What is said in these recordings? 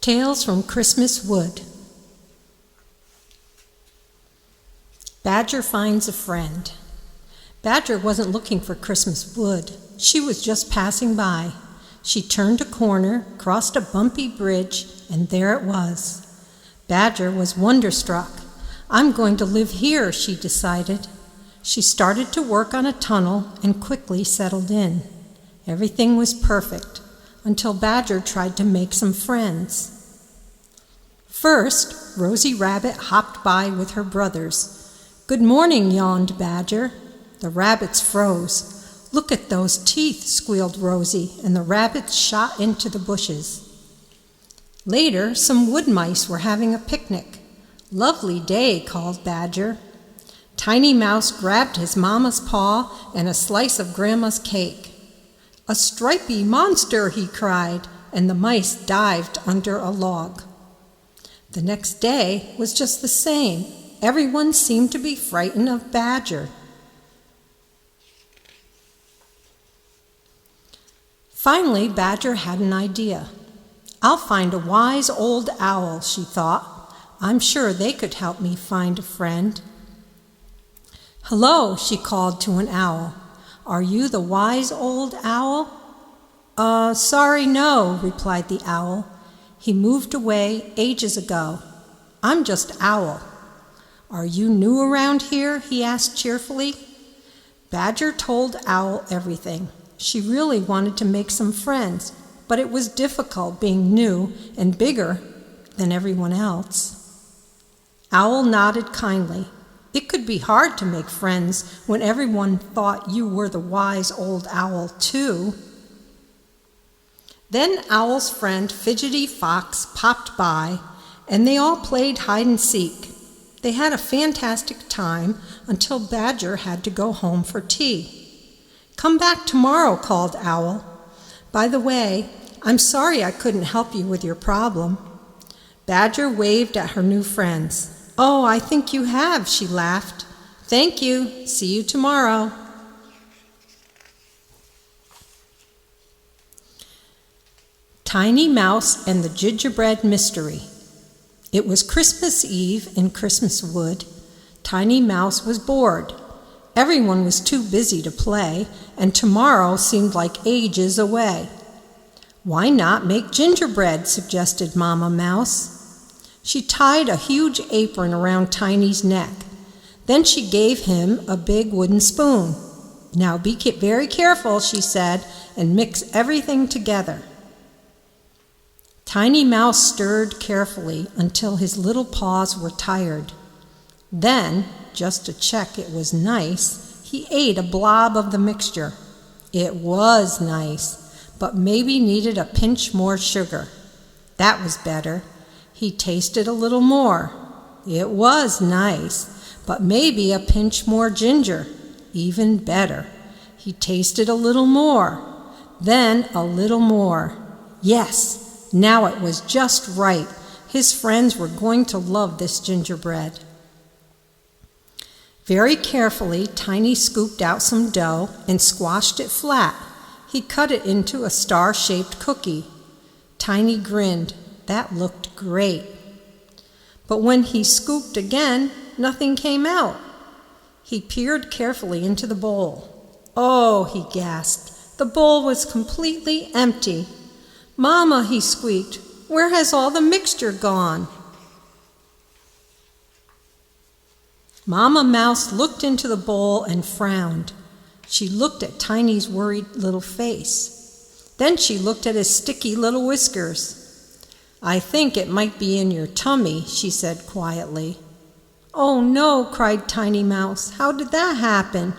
Tales from Christmas Wood. Badger finds a friend. Badger wasn't looking for Christmas wood. She was just passing by. She turned a corner, crossed a bumpy bridge, and there it was. Badger was wonderstruck. I'm going to live here, she decided. She started to work on a tunnel and quickly settled in. Everything was perfect until Badger tried to make some friends. First, Rosie Rabbit hopped by with her brothers. "Good morning," yawned Badger. The rabbits froze. "Look at those teeth," squealed Rosie, and the rabbits shot into the bushes. Later, some wood mice were having a picnic. "Lovely day," called Badger. Tiny Mouse grabbed his mama's paw and a slice of Grandma's cake. "A stripy monster," he cried, and the mice dived under a log. The next day was just the same. Everyone seemed to be frightened of Badger. Finally, Badger had an idea. "I'll find a wise old owl," she thought. "I'm sure they could help me find a friend." "Hello," she called to an owl. "Are you the wise old owl?" Sorry, no," replied the owl. "He moved away ages ago. I'm just Owl." "Are you new around here?" he asked cheerfully. Badger told Owl everything. She really wanted to make some friends, but it was difficult being new and bigger than everyone else. Owl nodded kindly. It could be hard to make friends when everyone thought you were the wise old owl too. Then Owl's friend Fidgety Fox popped by, and they all played hide and seek. They had a fantastic time until Badger had to go home for tea. "Come back tomorrow," called Owl. "By the way, I'm sorry I couldn't help you with your problem." Badger waved at her new friends. "Oh, I think you have," she laughed. "Thank you. See you tomorrow." Tiny Mouse and the Gingerbread Mystery. It was Christmas Eve in Christmas Wood. Tiny Mouse was bored. Everyone was too busy to play, and tomorrow seemed like ages away. "Why not make gingerbread?" suggested Mama Mouse. She tied a huge apron around Tiny's neck. Then she gave him a big wooden spoon. "Now be very careful," she said, "and mix everything together." Tiny Mouse stirred carefully until his little paws were tired. Then, just to check it was nice, he ate a blob of the mixture. It was nice, but maybe needed a pinch more sugar. That was better. He tasted a little more. It was nice, but maybe a pinch more ginger. Even better. He tasted a little more. Then a little more. Yes! Now it was just right. His friends were going to love this gingerbread. Very carefully, Tiny scooped out some dough and squashed it flat. He cut it into a star-shaped cookie. Tiny grinned. That looked great. But when he scooped again, nothing came out. He peered carefully into the bowl. "Oh," he gasped. The bowl was completely empty. "Mama," he squeaked, "where has all the mixture gone?" Mama Mouse looked into the bowl and frowned. She looked at Tiny's worried little face. Then she looked at his sticky little whiskers. "I think it might be in your tummy," she said quietly. "Oh no," cried Tiny Mouse. "How did that happen?"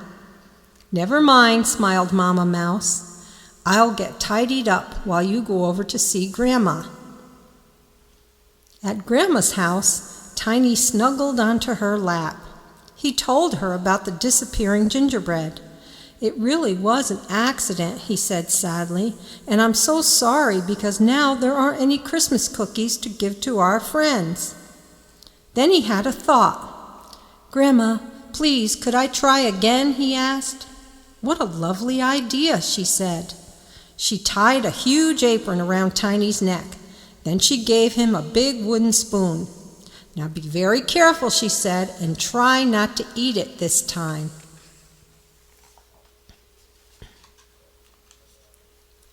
"Never mind," smiled Mama Mouse. "I'll get tidied up while you go over to see Grandma." At Grandma's house, Tiny snuggled onto her lap. He told her about the disappearing gingerbread. "It really was an accident," he said sadly, "and I'm so sorry because now there aren't any Christmas cookies to give to our friends." Then he had a thought. "Grandma, please, could I try again?" he asked. "What a lovely idea," she said. She tied a huge apron around Tiny's neck. Then she gave him a big wooden spoon. "Now be very careful," she said, "and try not to eat it this time."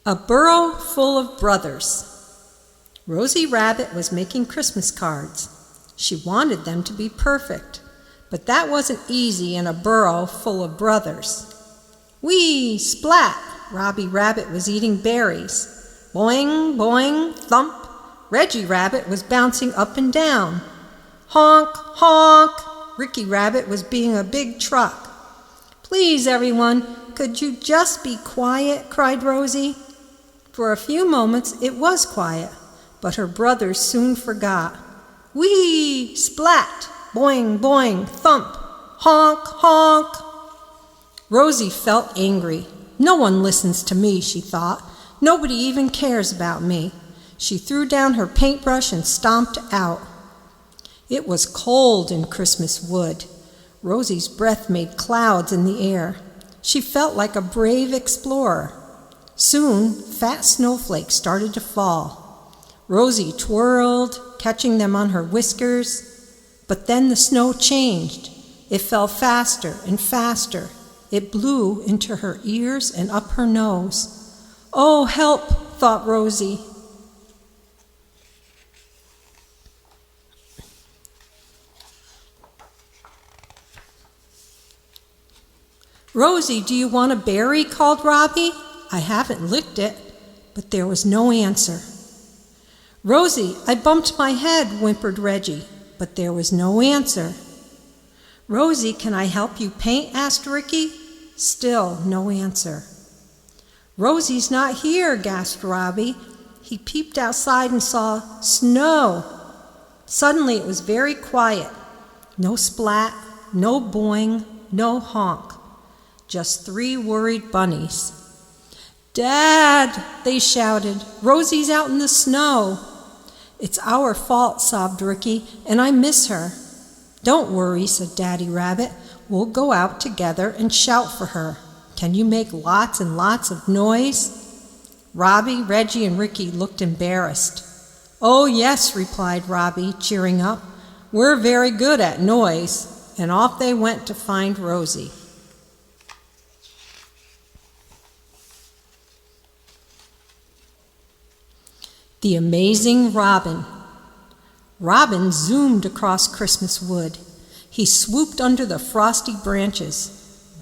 A burrow full of brothers. Rosie Rabbit was making Christmas cards. She wanted them to be perfect, but that wasn't easy in a burrow full of brothers. Whee! Splat! Robbie Rabbit was eating berries. Boing, boing, thump! Reggie Rabbit was bouncing up and down. Honk, honk! Ricky Rabbit was being a big truck. "Please, everyone, could you just be quiet?" cried Rosie. For a few moments it was quiet, but her brothers soon forgot. Whee! Splat! Boing, boing, thump! Honk, honk! Rosie felt angry. "No one listens to me," she thought. "Nobody even cares about me." She threw down her paintbrush and stomped out. It was cold in Christmas Wood. Rosie's breath made clouds in the air. She felt like a brave explorer. Soon, fat snowflakes started to fall. Rosie twirled, catching them on her whiskers. But then the snow changed. It fell faster and faster. It blew into her ears and up her nose. "Oh, help!" thought Rosie. "Rosie, do you want a berry?" called Robbie. "I haven't licked it." But there was no answer. "Rosie, I bumped my head," whimpered Reggie. But there was no answer. "Rosie, can I help you paint?" asked Ricky. Still no answer. "Rosie's not here," gasped Robbie. He peeped outside and saw snow. Suddenly it was very quiet. No splat, no boing, no honk. Just 3 worried bunnies. "Dad!" they shouted. "Rosie's out in the snow." "It's our fault," sobbed Ricky, "and I miss her." "Don't worry," said Daddy Rabbit. "We'll go out together and shout for her. Can you make lots and lots of noise?" Robbie, Reggie, and Ricky looked embarrassed. "Oh, yes," replied Robbie, cheering up. "We're very good at noise." And off they went to find Rosie. The Amazing Robin. Robin zoomed across Christmas Wood. He swooped under the frosty branches.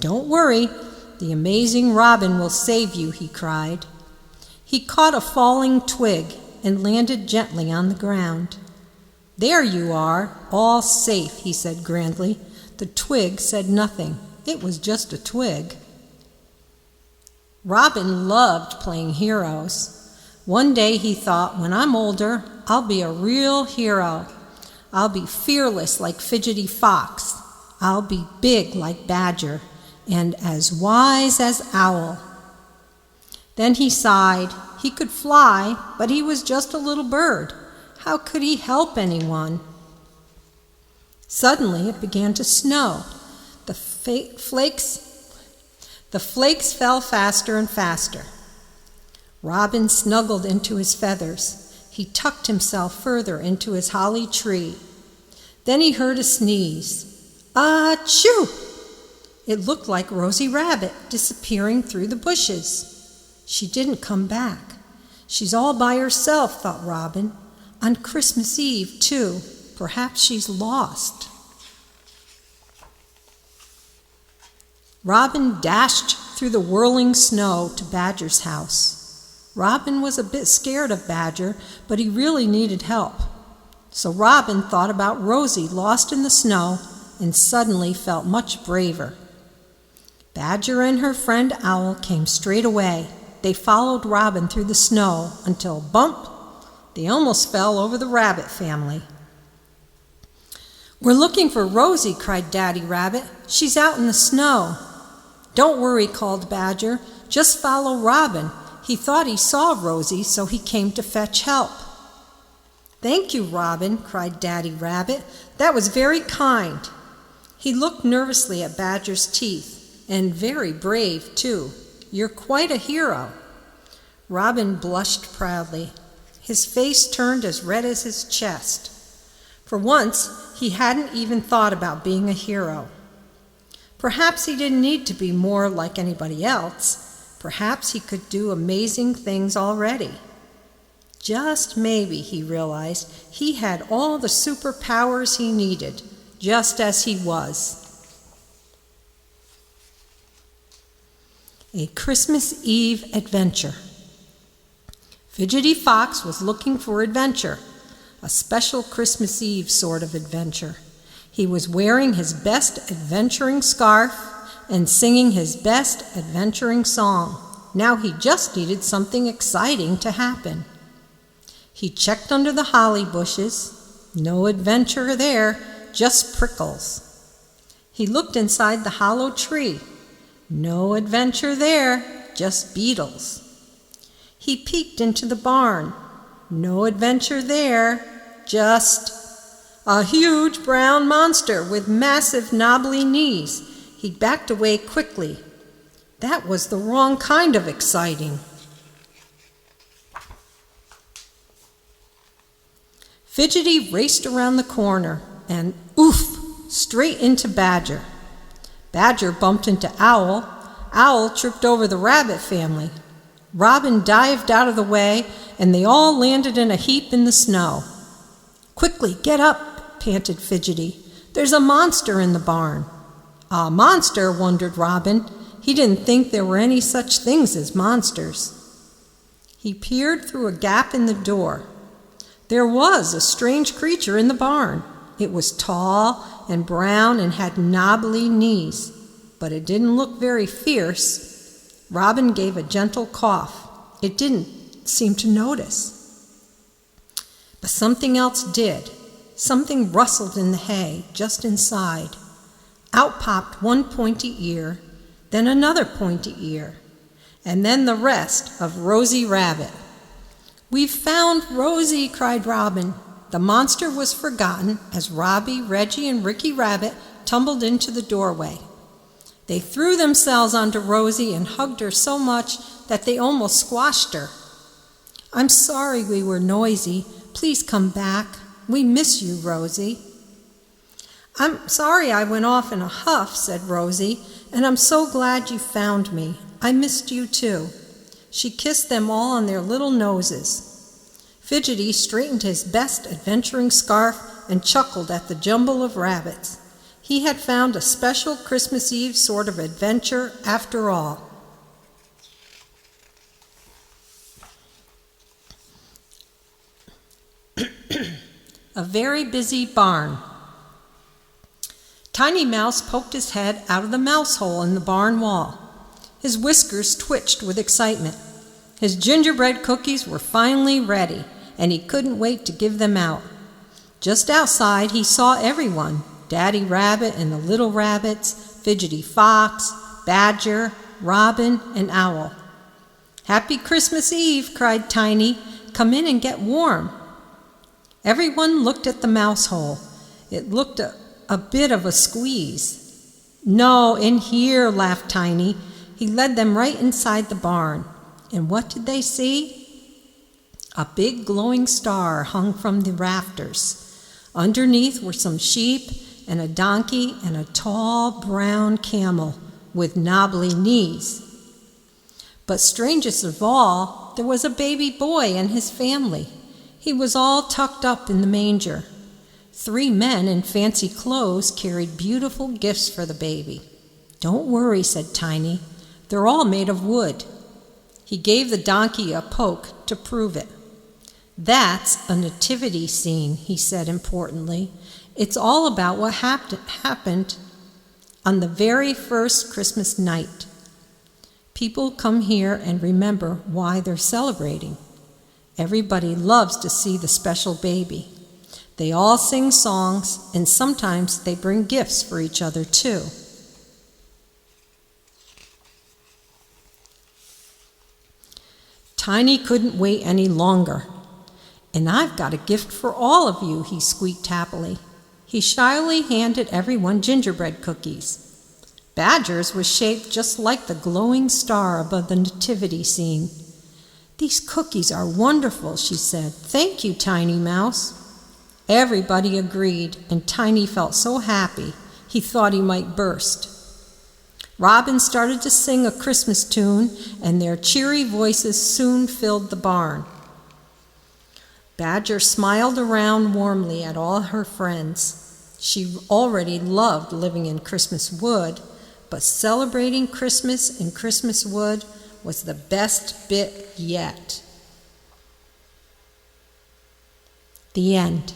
"Don't worry, the amazing Robin will save you," he cried. He caught a falling twig and landed gently on the ground. "There you are, all safe," he said grandly. The twig said nothing. It was just a twig. Robin loved playing heroes. One day he thought, "When I'm older, I'll be a real hero. I'll be fearless like Fidgety Fox. I'll be big like Badger and as wise as Owl." Then he sighed. He could fly, but he was just a little bird. How could he help anyone? Suddenly it began to snow. The flakes fell faster and faster. Robin snuggled into his feathers. He tucked himself further into his holly tree. Then he heard a sneeze. "Achoo!" It looked like Rosie Rabbit disappearing through the bushes. She didn't come back. She's all by herself, thought Robin. On Christmas Eve, too. Perhaps she's lost. Robin dashed through the whirling snow to Badger's house. Robin was a bit scared of Badger, but he really needed help. So Robin thought about Rosie lost in the snow and suddenly felt much braver. Badger and her friend Owl came straight away. They followed Robin through the snow until, bump, they almost fell over the rabbit family. "We're looking for Rosie," cried Daddy Rabbit. "She's out in the snow." "Don't worry," called Badger. "Just follow Robin. He thought he saw Rosie, so he came to fetch help." "Thank you, Robin," cried Daddy Rabbit. "That was very kind." He looked nervously at Badger's teeth, and very brave, too. "You're quite a hero." Robin blushed proudly. His face turned as red as his chest. For once, he hadn't even thought about being a hero. Perhaps he didn't need to be more like anybody else. Perhaps he could do amazing things already. Just maybe, he realized, he had all the superpowers he needed, just as he was. A Christmas Eve adventure. Fidgety Fox was looking for adventure, a special Christmas Eve sort of adventure. He was wearing his best adventuring scarf and singing his best adventuring song. Now he just needed something exciting to happen. He checked under the holly bushes. No adventure there, just prickles. He looked inside the hollow tree. No adventure there, just beetles. He peeked into the barn. No adventure there, just a huge brown monster with massive knobbly knees. He backed away quickly. That was the wrong kind of exciting. Fidgety raced around the corner and, oof, straight into Badger. Badger bumped into Owl. Owl tripped over the rabbit family. Robin dived out of the way, and they all landed in a heap in the snow. "Quickly, get up," panted Fidgety. "There's a monster in the barn." "A monster?" wondered Robin. He didn't think there were any such things as monsters. He peered through a gap in the door. There was a strange creature in the barn. It was tall and brown and had knobbly knees, but it didn't look very fierce. Robin gave a gentle cough. It didn't seem to notice. But something else did. Something rustled in the hay just inside. Out popped one pointy ear, then another pointy ear, and then the rest of Rosie Rabbit. "We've found Rosie," cried Robin. The monster was forgotten as Robbie, Reggie, and Ricky Rabbit tumbled into the doorway. They threw themselves onto Rosie and hugged her so much that they almost squashed her. "I'm sorry we were noisy. Please come back. We miss you, Rosie." "I'm sorry I went off in a huff," said Rosie, "and I'm so glad you found me. I missed you too." She kissed them all on their little noses. Fidgety straightened his best adventuring scarf and chuckled at the jumble of rabbits. He had found a special Christmas Eve sort of adventure after all. A very busy barn. Tiny Mouse poked his head out of the mouse hole in the barn wall. His whiskers twitched with excitement. His gingerbread cookies were finally ready, and he couldn't wait to give them out. Just outside, he saw everyone: Daddy Rabbit and the little rabbits, Fidgety Fox, Badger, Robin, and Owl. "Happy Christmas Eve," cried Tiny. "Come in and get warm." Everyone looked at the mouse hole. It looked a bit of a squeeze. "No, in here," laughed Tiny. He led them right inside the barn. And what did they see? A big glowing star hung from the rafters. Underneath were some sheep and a donkey and a tall brown camel with knobbly knees. But strangest of all, there was a baby boy and his family. He was all tucked up in the manger. 3 men in fancy clothes carried beautiful gifts for the baby. "Don't worry," said Tiny. "They're all made of wood." He gave the donkey a poke to prove it. "That's a nativity scene," he said importantly. "It's all about what happened on the very first Christmas night. People come here and remember why they're celebrating. Everybody loves to see the special baby. They all sing songs, and sometimes they bring gifts for each other too." Tiny couldn't wait any longer. "And I've got a gift for all of you," he squeaked happily. He shyly handed everyone gingerbread cookies. Badger's was shaped just like the glowing star above the nativity scene. "These cookies are wonderful," she said. "Thank you, Tiny Mouse." Everybody agreed, and Tiny felt so happy he thought he might burst. Robin started to sing a Christmas tune, and their cheery voices soon filled the barn. Badger smiled around warmly at all her friends. She already loved living in Christmas Wood, but celebrating Christmas in Christmas Wood was the best bit yet. The end.